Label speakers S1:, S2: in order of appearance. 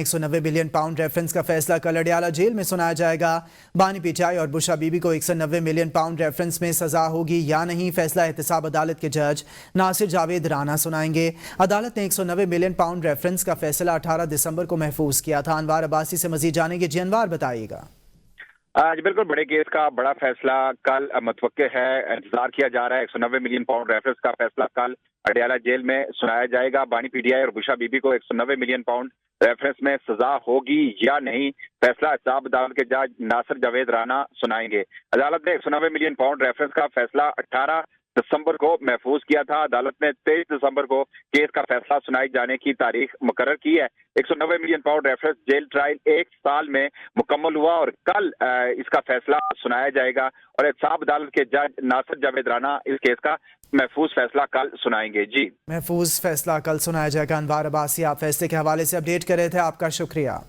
S1: 190 billion pound reference का फैसला कल अडयाला जेल में सुनाया जाएगा। बानी पीटीआई और बुशरा बीबी को 190 मिलियन पाउंड रेफरेंस में सजा होगी या नहीं, फैसला एहतसाब अदालत के जज नासिर जावेद राना सुनाएंगे। अदालत ने 190 मिलियन पाउंड रेफरेंस का फैसला 18 दिसंबर को महफूज किया था। अनवार अब्बासी से मजीद जानेंगे। जी अनवार, बताइएगा।
S2: जी बिल्कुल, बड़े केस का बड़ा फैसला कल मुतवक्के है। इंतजार किया जा रहा है। 190 मिलियन पाउंड रेफरेंस का फैसला कल अडयाला जेल में सुनाया जाएगा। बानी पीटीआई और बुशरा बीबी को 190 मिलियन पाउंड रेफरेंस में सजा होगी या नहीं, फैसला एहतसाब अदालत के जज नासिर जावेद राना सुनाएंगे। अदालत ने 190 मिलियन पाउंड रेफरेंस का फैसला 18 दिसंबर को महफूज किया था। अदालत ने 23 दिसंबर को केस का फैसला सुनाए जाने की तारीख मुकर्रर की है। 190 million pound reference jail trial 1 साल में मुकम्मल हुआ और कल इसका फैसला सुनाया जाएगा और एहतसाब अदालत के जज नासिर जावेद राना इस केस का महफूज फैसला कल सुनाएंगे। जी,
S1: महफूज फैसला कल सुनाया जाएगा। अनवार अब्बासी, आप फैसले के हवाले से अपडेट कर रहे थे, आपका शुक्रिया।